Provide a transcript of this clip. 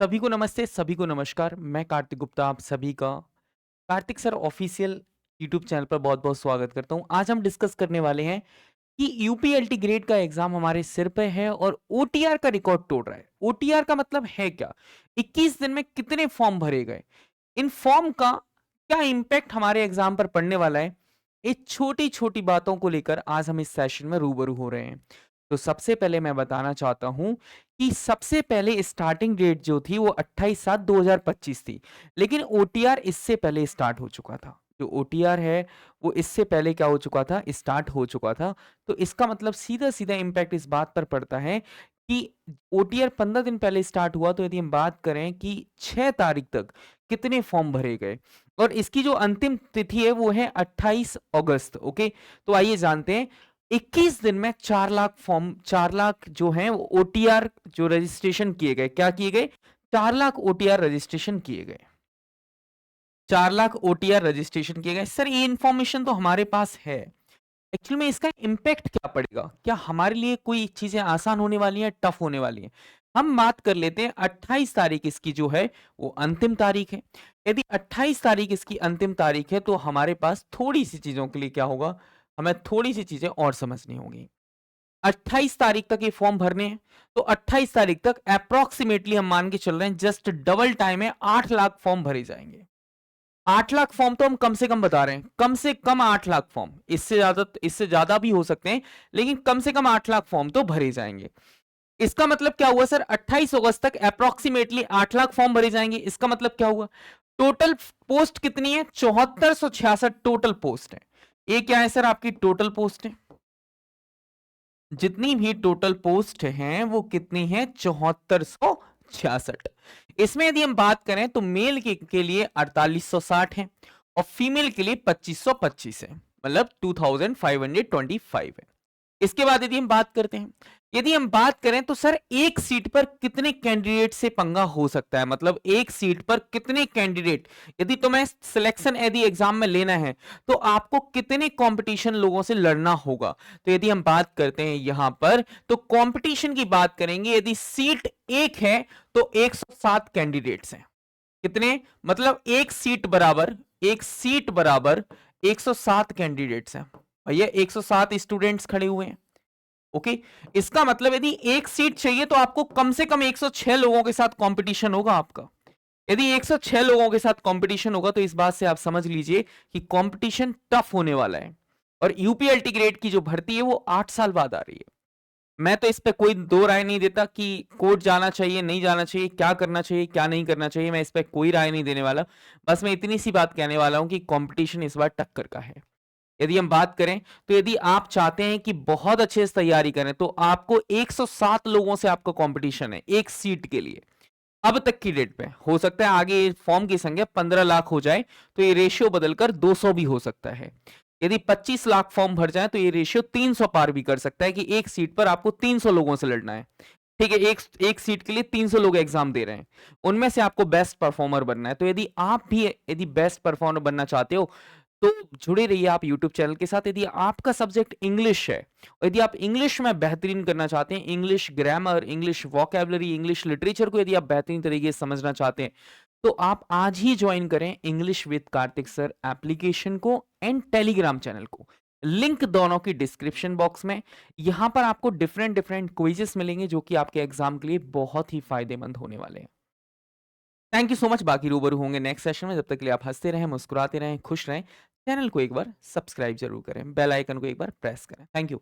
सभी को नमस्ते, सभी को नमस्कार। मैं कार्तिक गुप्ता आप सभी का Kartik sir official YouTube channel पर बहुत-बहुत स्वागत करता हूँ। आज हम डिस्कस करने वाले हैं कि यूपीएलटी ग्रेड का एग्जाम हमारे सिर पे है और ओटीआर का रिकॉर्ड तोड़ रहा है। ओटीआर का मतलब है क्या? 21 दिन में कितने फॉर्म भरे गए? इन फॉर्म का क्या इम्पैक्ट हमारे एग्जाम पर पड़ने वाला है? ये छोटी-छोटी बातों को लेकर आज हम इस सेशन में रूबरू हो रहे हैं। तो सबसे पहले मैं बताना चाहता हूं कि सबसे पहले स्टार्टिंग डेट जो थी वो 28/7/2025 थी, लेकिन ओटीआर इससे पहले स्टार्ट हो चुका था। जो ओटीआर है वो इससे पहले क्या हो चुका था, स्टार्ट हो चुका था। तो इसका मतलब सीधा सीधा इंपैक्ट इस बात पर पड़ता है कि ओटीआर 15 दिन पहले स्टार्ट हुआ, तो यदि हम बात करें कि 6 तारीख तक कितने फॉर्म भरे गए और इसकी जो अंतिम तिथि है वो है 28 अगस्त। ओके, तो आइए जानते हैं। 21 दिन में 4 लाख फॉर्म, 4 लाख जो हैं वो ओटीआर जो रजिस्ट्रेशन किए गए, क्या किए गए? 4 लाख ओटीआर रजिस्ट्रेशन किए गए। 4 लाख ओटीआर रजिस्ट्रेशन किए गए। सर ये इंफॉर्मेशन तो हमारे पास है। एक्चुअल में इसका इम्पैक्ट क्या पड़ेगा? क्या हमारे लिए कोई चीजें आसान होने वाली हैं, टफ होने वाली हैं? हम बात कर लेते हैं 28 तारीख इसकी जो है वो अंतिम तारीख है। यदि 28 तारीख इसकी अंतिम तारीख है तो हमारे पास थोड़ी सी चीजों के लिए क्या होगा, हमें थोड़ी सी चीजें और समझनी होंगी। 28 तारीख तक ये फॉर्म भरने हैं, तो 28 तारीख तक अप्रोक्सीमेटली हम मान के चल रहे हैं जस्ट डबल टाइम है, 8 लाख फॉर्म भरे जाएंगे। 8 लाख फॉर्म तो हम कम से कम बता रहे हैं, कम से कम 8 लाख फॉर्म, इससे ज्यादा भी हो सकते हैं, लेकिन कम से कम 8 लाख फॉर्म तो भरे जाएंगे। इसका मतलब क्या हुआ सर? 28 अगस्त तक अप्रोक्सीमेटली 8 लाख फॉर्म भरे जाएंगे। इसका मतलब क्या हुआ? टोटल पोस्ट कितनी है? 7466 टोटल पोस्ट है। ये क्या है सर? आपकी टोटल पोस्ट है। जितनी भी टोटल पोस्ट हैं वो कितनी है? 7466। इसमें यदि हम बात करें तो मेल के लिए 4860 है और फीमेल के लिए 2525 है, मतलब 2525 है। इसके बाद यदि हम बात करते हैं, यदि हम बात करें तो सर एक सीट पर कितने कैंडिडेट से पंगा हो सकता है, मतलब एक सीट पर कितने कैंडिडेट, यदि तुम्हें सिलेक्शन यदि एग्जाम में लेना है तो आपको कितने कंपटीशन लोगों से लड़ना होगा। तो यदि हम बात करते हैं यहां पर तो कंपटीशन की बात करेंगे, यदि सीट एक है तो 107 कैंडिडेट्स हैं। कितने? मतलब एक सीट बराबर 107 कैंडिडेट्स हैं। भैया 107 स्टूडेंट्स खड़े हुए हैं। ओके, इसका मतलब यदि एक सीट चाहिए तो आपको कम से कम 106 लोगों के साथ कंपटीशन होगा आपका। यदि 106 लोगों के साथ कंपटीशन होगा तो इस बात से आप समझ लीजिए कि कंपटीशन टफ होने वाला है। और यूपीएलटी ग्रेड की जो भर्ती है वो 8 साल बाद आ रही है। मैं तो इस पे कोई दो राय नहीं देता कि कोर्ट जाना चाहिए, नहीं जाना चाहिए, क्या करना चाहिए, क्या नहीं करना चाहिए। मैं इस पे कोई राय नहीं देने वाला। बस मैं इतनी सी बात कहने वाला हूं कि कंपटीशन इस बार टक्कर का है। यदि हम बात करें तो यदि आप चाहते हैं कि बहुत अच्छे से तैयारी करें तो आपको 107 लोगों से आपका कंपटीशन है एक सीट के लिए। अब तक की डेट पे हो सकता है आगे फॉर्म की संख्या 15 लाख हो जाए तो ये रेशियो बदलकर 200 भी हो सकता है। यदि 25 लाख फॉर्म भर जाए तो ये रेशियो 300 पार भी कर सकता है कि एक सीट पर आपको 300 लोगों से लड़ना है। ठीक है, एक एक सीट के लिए 300 लोग एग्जाम दे रहे हैं, उनमें से आपको बेस्ट परफॉर्मर बनना है। तो यदि आप भी यदि बेस्ट परफॉर्मर बनना चाहते हो तो जुड़े रहिए आप यूट्यूब चैनल के साथ। यदि आपका सब्जेक्ट इंग्लिश है और यदि आप इंग्लिश में बेहतरीन करना चाहते हैं, English grammar, English vocabulary, English literature को यदि आप बेहतरीन तरीके से समझना चाहते हैं तो आप आज ही ज्वाइन करें English with Kartik sir application को एंड टेलीग्राम चैनल को। लिंक दोनों की डिस्क्रिप्शन बॉक्स में। यहां पर आपको डिफरेंट डिफरेंट क्विजेस मिलेंगे जो कि आपके एग्जाम के लिए बहुत ही फायदेमंद होने वाले हैं। Thank you so much. बाकी रूबरू होंगे नेक्स्ट सेशन में। जब तक के लिए आप हंसते रहें, मुस्कुराते रहें, खुश रहें। चैनल को एक बार सब्सक्राइब जरूर करें, बेल आइकन को एक बार प्रेस करें। Thank you.